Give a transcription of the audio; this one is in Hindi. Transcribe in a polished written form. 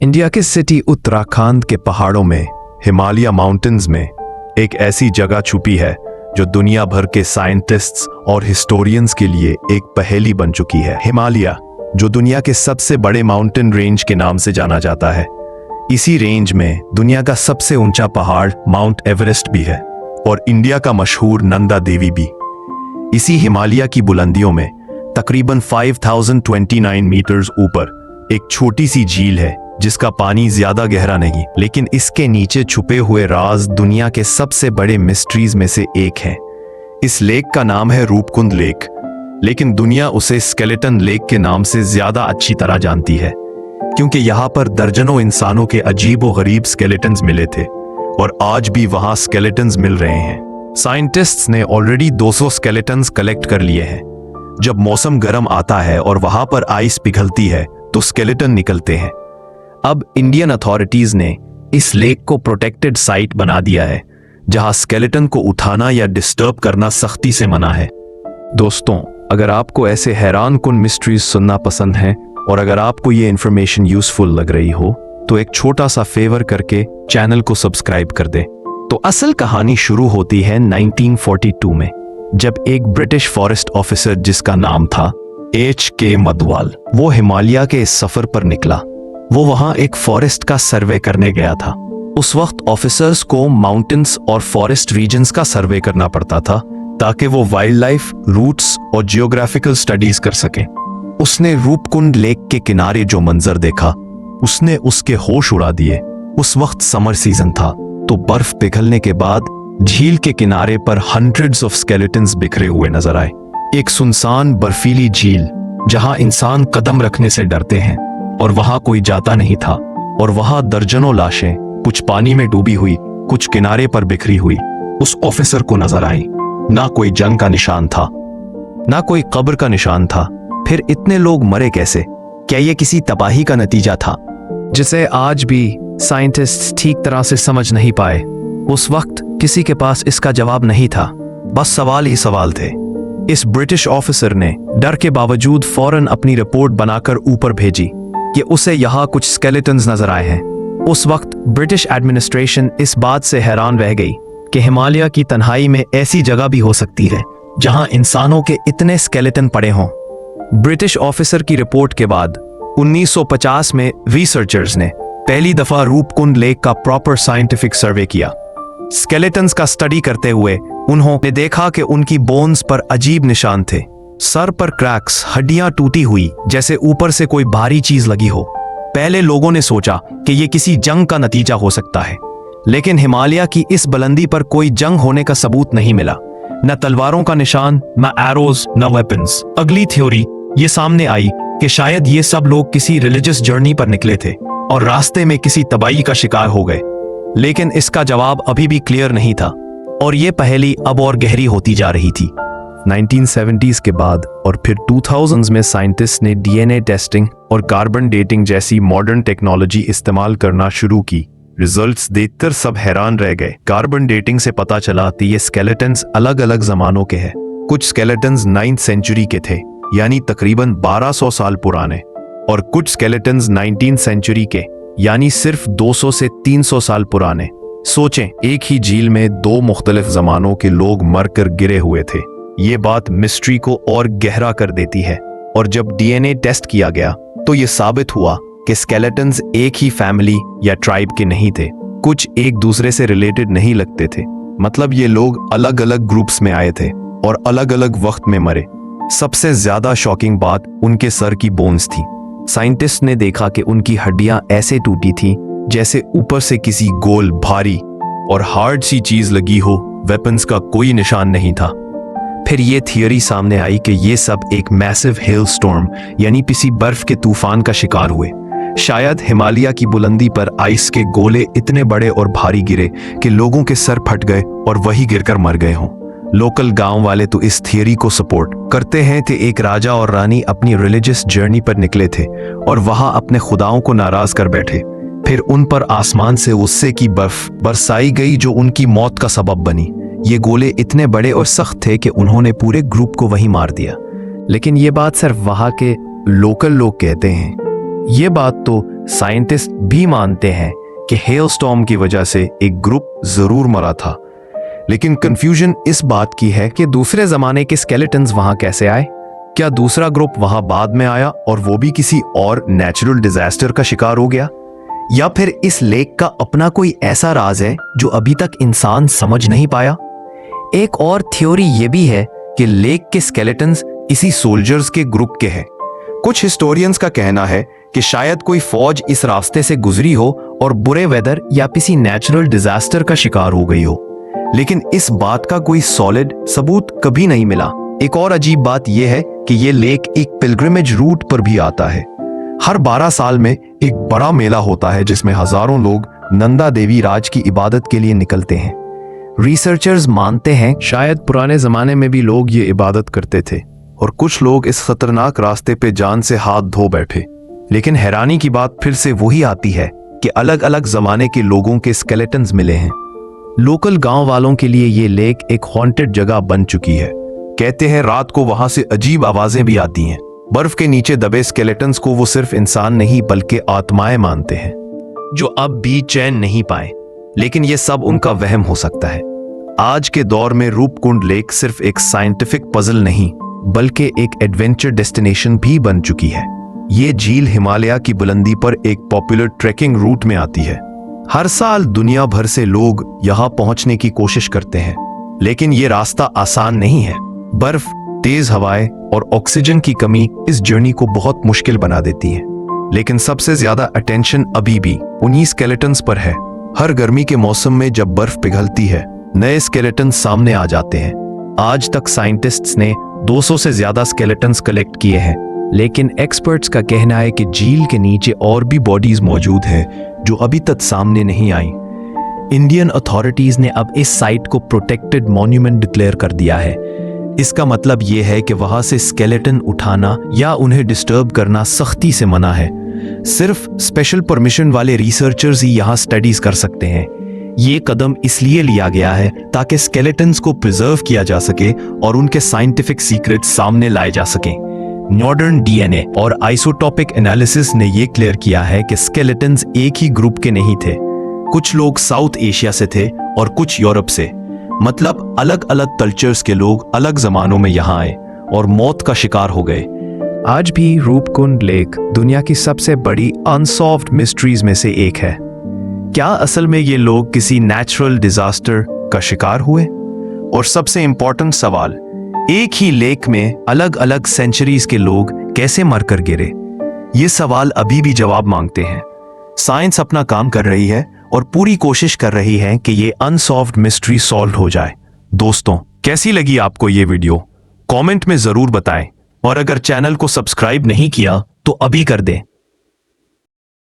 इंडिया के सिटी उत्तराखंड के पहाड़ों में हिमालय माउंटेन्स में एक ऐसी जगह छुपी है जो दुनिया भर के साइंटिस्ट्स और हिस्टोरियंस के लिए एक पहेली बन चुकी है। हिमालय, जो दुनिया के सबसे बड़े माउंटेन रेंज के नाम से जाना जाता है, इसी रेंज में दुनिया का सबसे ऊंचा पहाड़ माउंट एवरेस्ट भी है और इंडिया का मशहूर नंदा देवी भी। इसी हिमालय की बुलंदियों में तकरीबन 5029 मीटर्स ऊपर एक छोटी सी झील है जिसका पानी ज्यादा गहरा नहीं, लेकिन इसके नीचे छुपे हुए राज दुनिया के सबसे बड़े मिस्ट्रीज में से एक है। इस लेक का नाम है रूपकुंड लेक, लेकिन दुनिया उसे स्केलेटन लेक के नाम से ज्यादा अच्छी तरह जानती है, क्योंकि यहाँ पर दर्जनों इंसानों के अजीब व गरीब स्केलेटन्स मिले थे और आज भी वहां स्केलेटन्स मिल रहे हैं। साइंटिस्ट्स ने ऑलरेडी 200 स्केलेटन्स कलेक्ट कर लिए हैं। जब मौसम गर्म आता है और वहां पर आइस पिघलती है तो स्केलेटन निकलते हैं। अब इंडियन अथॉरिटीज ने इस लेक को प्रोटेक्टेड साइट बना दिया है, जहां स्केलेटन को उठाना या डिस्टर्ब करना सख्ती से मना है। दोस्तों, अगर आपको ऐसे हैरान कुन मिस्ट्रीज सुनना पसंद है और अगर आपको ये इंफॉर्मेशन यूजफुल लग रही हो तो एक छोटा सा फेवर करके चैनल को सब्सक्राइब कर दें। तो असल कहानी शुरू होती है 1942 में, जब एक ब्रिटिश फॉरेस्ट ऑफिसर जिसका नाम था H.K. मधवाल, वो हिमालय के इस सफर पर निकला। वो वहां एक फॉरेस्ट का सर्वे करने गया था। उस वक्त ऑफिसर्स को माउंटेन्स और फॉरेस्ट रीजन्स का सर्वे करना पड़ता था ताकि वो वाइल्ड लाइफ, रूट्स और जियोग्राफिकल स्टडीज कर सके। उसने रूपकुंड लेक के किनारे जो मंजर देखा, उसने उसके होश उड़ा दिए। उस वक्त समर सीजन था, तो बर्फ पिघलने के बाद झील के किनारे पर हंड्रेड्स ऑफ स्केलेटन्स बिखरे हुए नजर आए। एक सुनसान बर्फीली झील जहां इंसान कदम रखने से डरते हैं, और वहां कोई जाता नहीं था। और वहां दर्जनों लाशें, कुछ पानी में डूबी हुई, कुछ किनारे पर बिखरी हुई, उस ऑफिसर को नजर आई। ना कोई जंग का निशान था, ना कोई कब्र का निशान था। फिर इतने लोग मरे कैसे? क्या ये किसी तबाही का नतीजा था, जिसे आज भी साइंटिस्ट ठीक तरह से समझ नहीं पाए? उस वक्त किसी के पास इसका जवाब नहीं था, बस सवाल ही सवाल थे। इस ब्रिटिश ऑफिसर ने डर के बावजूद फौरन अपनी रिपोर्ट बनाकर ऊपर भेजी कि उसे यहाँ कुछ स्केलेटन्स नजर आए हैं। उस वक्त ब्रिटिश एडमिनिस्ट्रेशन इस बात से हैरान रह गई कि हिमालय की तन्हाई में ऐसी जगह भी हो सकती है जहां इंसानों के इतने स्केलेटन पड़े हों। ब्रिटिश ऑफिसर की रिपोर्ट के बाद 1950 में रिसर्चर्स ने पहली दफा रूपकुंड लेक का प्रॉपर साइंटिफिक सर्वे किया। स्केलेटन्स का स्टडी करते हुए उन्होंने देखा कि उनकी बोन्स पर अजीब निशान थे। सर पर क्रैक्स, हड्डियां टूटी हुई जैसे ऊपर से कोई भारी चीज लगी हो। पहले लोगों ने सोचा कि यह किसी जंग का नतीजा हो सकता है, लेकिन हिमालय की इस बुलंदी पर कोई जंग होने का सबूत नहीं मिला। न तलवारों का निशान, न एरोज, न वेपन्स। अगली थ्योरी ये सामने आई कि शायद ये सब लोग किसी रिलीजियस जर्नी पर निकले थे और रास्ते में किसी तबाही का शिकार हो गए, लेकिन इसका जवाब अभी भी क्लियर नहीं था और ये पहेली अब और गहरी होती जा रही थी। 1970s के बाद और फिर 2000s में साइंटिस्ट ने डीएनए टेस्टिंग और कार्बन डेटिंग जैसी मॉडर्न टेक्नोलॉजी इस्तेमाल करना शुरू की। रिजल्ट्स देखकर सब हैरान रह गए। कार्बन डेटिंग से पता चला कि ये स्केलेटन्स अलग अलग जमानों के हैं। कुछ स्केलेटन्स 9th सेंचुरी के थे, यानी तकरीबन 1200 साल पुराने, और कुछ स्केलेटन्स 19th सेंचुरी के, यानी सिर्फ 200 से 300 साल पुराने। सोचें, एक ही झील में दो मुख्तलिफ जमानों के लोग मरकर गिरे हुए थे। ये बात मिस्ट्री को और गहरा कर देती है। और जब डीएनए टेस्ट किया गया तो ये साबित हुआ कि स्केलेटन्स एक ही फैमिली या ट्राइब के नहीं थे। कुछ एक दूसरे से रिलेटेड नहीं लगते थे, मतलब ये लोग अलग अलग ग्रुप्स में आए थे और अलग अलग वक्त में मरे। सबसे ज्यादा शॉकिंग बात उनके सर की बोन्स थी। साइंटिस्ट ने देखा कि उनकी हड्डियां ऐसे टूटी थी जैसे ऊपर से किसी गोल, भारी और हार्ड सी चीज लगी हो। वेपन्स का कोई निशान नहीं था। फिर ये थियरी सामने आई कि ये सब एक मैसिव हेल स्टॉर्म, यानी किसी बर्फ के तूफान का शिकार हुए। शायद हिमालय की बुलंदी पर आइस के गोले इतने बड़े और भारी गिरे कि लोगों के सर फट गए और वही गिरकर मर गए हों। लोकल गांव वाले तो इस थियरी को सपोर्ट करते हैं कि एक राजा और रानी अपनी रिलीजियस जर्नी पर निकले थे और वहां अपने खुदाओं को नाराज कर बैठे। फिर उन पर आसमान से गुस्से की बर्फ बरसाई गई जो उनकी मौत का सबब बनी। ये गोले इतने बड़े और सख्त थे कि उन्होंने पूरे ग्रुप को वहीं मार दिया। लेकिन ये बात सिर्फ वहां के लोकल लोग कहते हैं। ये बात तो साइंटिस्ट भी मानते हैं कि हेलस्टॉर्म की वजह से एक ग्रुप जरूर मरा था, लेकिन कंफ्यूजन इस बात की है कि दूसरे जमाने के स्केलेटन्स वहां कैसे आए। क्या दूसरा ग्रुप वहां बाद में आया और वो भी किसी और नेचुरल डिजास्टर का शिकार हो गया, या फिर इस लेक का अपना कोई ऐसा राज है जो अभी तक इंसान समझ नहीं पाया। एक और थ्योरी ये भी है कि लेक के स्केलेटन्स इसी सोल्जर्स के ग्रुप के हैं। कुछ हिस्टोरियंस का कहना है कि शायद कोई फौज इस रास्ते से गुजरी हो और बुरे वेदर या किसी नेचुरल डिजास्टर का शिकार हो गई हो, लेकिन इस बात का कोई सॉलिड सबूत कभी नहीं मिला। एक और अजीब बात यह है कि यह लेक एक पिलग्रिमेज रूट पर भी आता है। हर 12 साल में एक बड़ा मेला होता है जिसमें हजारों लोग नंदा देवी राज की इबादत के लिए निकलते हैं। रिसर्चर्स मानते हैं शायद पुराने जमाने में भी लोग ये इबादत करते थे और कुछ लोग इस खतरनाक रास्ते पे जान से हाथ धो बैठे। लेकिन हैरानी की बात फिर से वही आती है कि अलग अलग जमाने के लोगों के स्केलेटन्स मिले हैं। लोकल गांव वालों के लिए ये लेक एक हॉन्टेड जगह बन चुकी है। कहते हैं रात को वहां से अजीब आवाजें भी आती हैं। बर्फ के नीचे दबे स्केलेटन्स को वो सिर्फ इंसान नहीं बल्कि आत्माएं मानते हैं जो अब भी चैन नहीं पाए, लेकिन ये सब उनका वहम हो सकता है। आज के दौर में रूपकुंड लेक सिर्फ एक साइंटिफिक पजल नहीं बल्कि एक एडवेंचर डेस्टिनेशन भी बन चुकी है। ये झील हिमालय की बुलंदी पर एक पॉपुलर ट्रैकिंग रूट में आती है। हर साल दुनिया भर से लोग यहां पहुंचने की कोशिश करते हैं, लेकिन ये रास्ता आसान नहीं है। बर्फ, तेज हवाएं और ऑक्सीजन की कमी इस जर्नी को बहुत मुश्किल बना देती है। लेकिन सबसे ज्यादा अटेंशन अभी भी उन्हीं स्केलेटन्स पर है। हर गर्मी के मौसम में जब बर्फ पिघलती है, नए स्केलेटन्स सामने आ जाते हैं। आज तक साइंटिस्ट्स ने 200 से ज्यादा स्केलेटन्स कलेक्ट किए हैं, लेकिन एक्सपर्ट्स का कहना है कि झील के नीचे और भी बॉडीज मौजूद हैं जो अभी तक सामने नहीं आई। इंडियन अथॉरिटीज ने अब इस साइट को प्रोटेक्टेड मॉन्यूमेंट डिक्लेयर कर दिया है। इसका मतलब यह है कि वहां से स्केलेटन उठाना या उन्हें डिस्टर्ब करना सख्ती से मना है। सिर्फ स्पेशल परमिशन वाले रिसर्चर्स ही यहां स्टडीज कर सकते हैं। ये कदम इसलिए लिया गया है ताकि स्केलेटन्स को प्रिजर्व किया जा सके और उनके साइंटिफिक सीक्रेट्स सामने लाए जा सकें। मॉडर्न डीएनए और आइसोटॉपिक एनालिसिस ने यह क्लियर किया है कि स्केलेटन्स एक ही ग्रुप के नहीं थे। कुछ लोग साउथ एशिया से थे और कुछ यूरोप से। मतलब अलग अलग कल्चर्स के लोग अलग जमानों में यहाँ आए और मौत का शिकार हो गए। आज भी रूपकुंड लेक दुनिया की सबसे बड़ी अनसॉल्व्ड मिस्ट्रीज में से एक है। क्या असल में ये लोग किसी नेचुरल डिजास्टर का शिकार हुए? और सबसे इंपॉर्टेंट सवाल, एक ही लेक में अलग अलग सेंचुरीज के लोग कैसे मरकर गिरे? ये सवाल अभी भी जवाब मांगते हैं। साइंस अपना काम कर रही है और पूरी कोशिश कर रही है कि ये अनसॉल्व्ड मिस्ट्री सॉल्व हो जाए। दोस्तों, कैसी लगी आपको ये वीडियो? कमेंट में जरूर बताएं और अगर चैनल को सब्सक्राइब नहीं किया तो अभी कर दें।